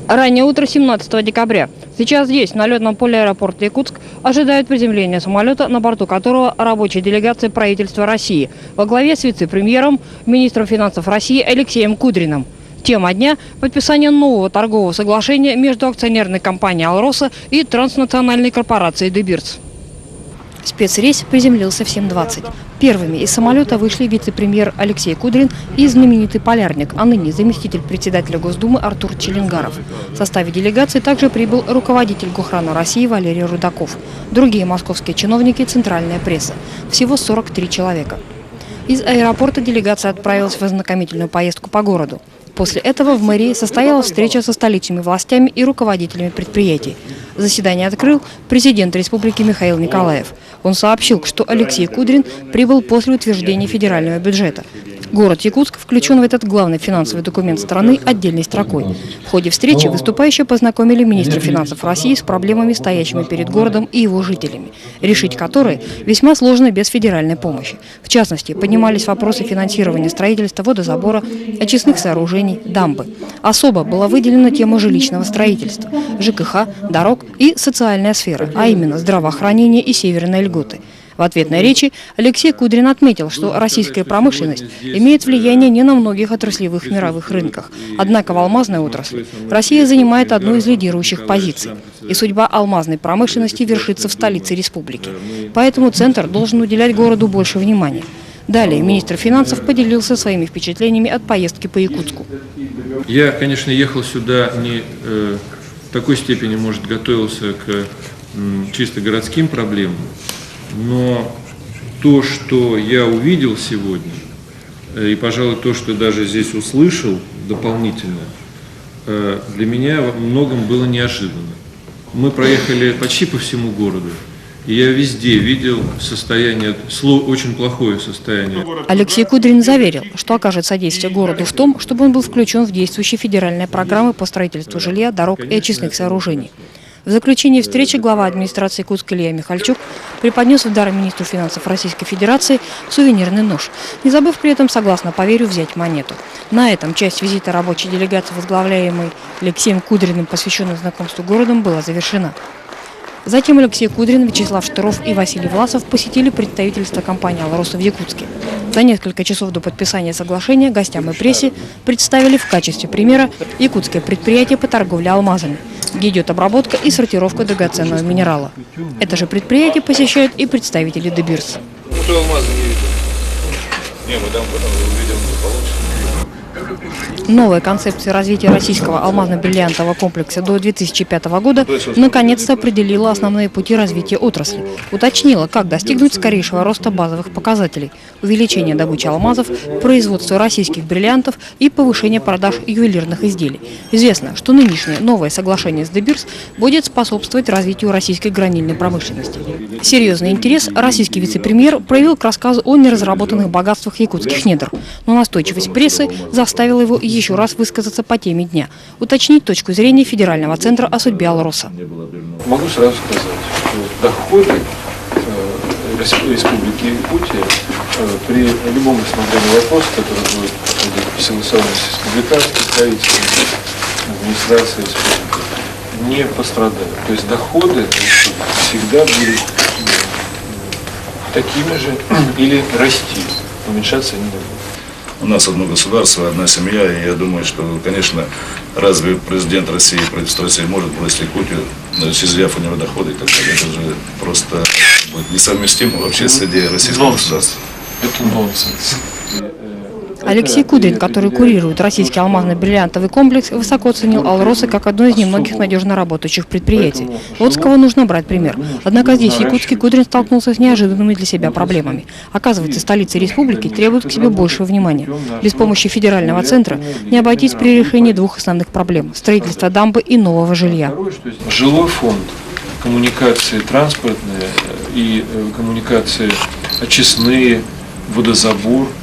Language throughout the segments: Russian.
Раннее утро 17 декабря. Сейчас здесь, на летном поле аэропорта Якутск, ожидают приземления самолета, на борту которого рабочая делегация правительства России во главе с вице-премьером, министром финансов России Алексеем Кудриным. Тема дня – подписание нового торгового соглашения между акционерной компанией «Алроса» и транснациональной корпорацией «Дебирс». Спецрейс приземлился в 7:20. Первыми из самолета вышли вице-премьер Алексей Кудрин и знаменитый полярник, а ныне заместитель председателя Госдумы Артур Челенгаров. В составе делегации также прибыл руководитель Гохрана России Валерий Рудаков. Другие московские чиновники – центральная пресса. Всего 43 человека. Из аэропорта делегация отправилась в ознакомительную поездку по городу. После этого в мэрии состоялась встреча со столичными властями и руководителями предприятий. Заседание открыл президент республики Михаил Николаев. Он сообщил, что Алексей Кудрин прибыл после утверждения федерального бюджета. Город Якутск включен в этот главный финансовый документ страны отдельной строкой. В ходе встречи выступающие познакомили министра финансов России с проблемами, стоящими перед городом и его жителями, решить которые весьма сложно без федеральной помощи. В частности, поднимались вопросы финансирования строительства водозабора, очистных сооружений, дамбы. Особо была выделена тема жилищного строительства, ЖКХ, дорог и социальная сфера, а именно здравоохранение и северные льготы. В ответной речи Алексей Кудрин отметил, что российская промышленность имеет влияние не на многих отраслевых мировых рынках. Однако в алмазной отрасли Россия занимает одну из лидирующих позиций. И судьба алмазной промышленности вершится в столице республики. Поэтому Центр должен уделять городу больше внимания. Далее министр финансов поделился своими впечатлениями от поездки по Якутску. Я, конечно, ехал сюда не в такой степени, может, готовился к чисто городским проблемам. Но то, что я увидел сегодня, и, пожалуй, то, что даже здесь услышал дополнительно, для меня во многом было неожиданно. Мы проехали почти по всему городу, и я везде видел состояние, очень плохое состояние. Алексей Кудрин заверил, что окажет содействие городу в том, чтобы он был включен в действующие федеральные программы по строительству жилья, дорог и очистных сооружений. В заключении встречи глава администрации Якутска Илья Михальчук преподнес в дар министру финансов Российской Федерации сувенирный нож, не забыв при этом, согласно поверью, взять монету. На этом часть визита рабочей делегации, возглавляемой Алексеем Кудриным, посвященной знакомству городом, была завершена. Затем Алексей Кудрин, Вячеслав Штыров и Василий Власов посетили представительство компании «Алроса» в Якутске. За несколько часов до подписания соглашения гостям и прессе представили в качестве примера якутское предприятие по торговле алмазами, где идет обработка и сортировка драгоценного минерала. Это же предприятие посещают и представители «Дебирс». Новая концепция развития российского алмазно-бриллиантового комплекса до 2005 года наконец-то определила основные пути развития отрасли, уточнила, как достигнуть скорейшего роста базовых показателей, увеличения добычи алмазов, производства российских бриллиантов и повышения продаж ювелирных изделий. Известно, что нынешнее новое соглашение с Дебирс будет способствовать развитию российской гранильной промышленности. Серьезный интерес российский вице-премьер проявил к рассказу о неразработанных богатствах якутских недр, но настойчивость прессы заставила его еще раз высказаться по теме дня, уточнить точку зрения федерального центра о судьбе «Алроса». Могу сразу сказать, что доходы Республики Якутия при любом рассмотрении вопроса, который будет проходить по согласованности с республиканской правительством, администрацией республики, не пострадают. То есть доходы всегда будут такими же или расти, уменьшаться они не будут. У нас одно государство, одна семья, и я думаю, что, конечно, разве президент России, правительство России может бросить Якутию, изъяв у него доходы и так далее. Это же просто будет несовместимо вообще с идеей российского государства. Это нонсенс. Алексей Кудрин, который курирует российский алмазно-бриллиантовый комплекс, высоко оценил «Алроса» как одно из немногих надежно работающих предприятий. Вот с кого нужно брать пример. Однако здесь, в Якутске, Кудрин столкнулся с неожиданными для себя проблемами. Оказывается, столица республики требует к себе большего внимания. Без помощи федерального центра не обойтись при решении двух основных проблем – строительства дамбы и нового жилья. Жилой фонд, коммуникации транспортные и коммуникации очистные, водозабор –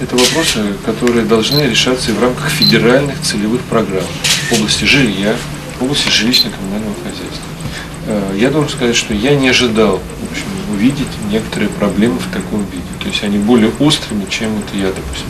это вопросы, которые должны решаться и в рамках федеральных целевых программ в области жилья, в области жилищно-коммунального хозяйства. Я должен сказать, что я не ожидал, в общем, увидеть некоторые проблемы в таком виде. То есть они более острыми, чем это я, допустим,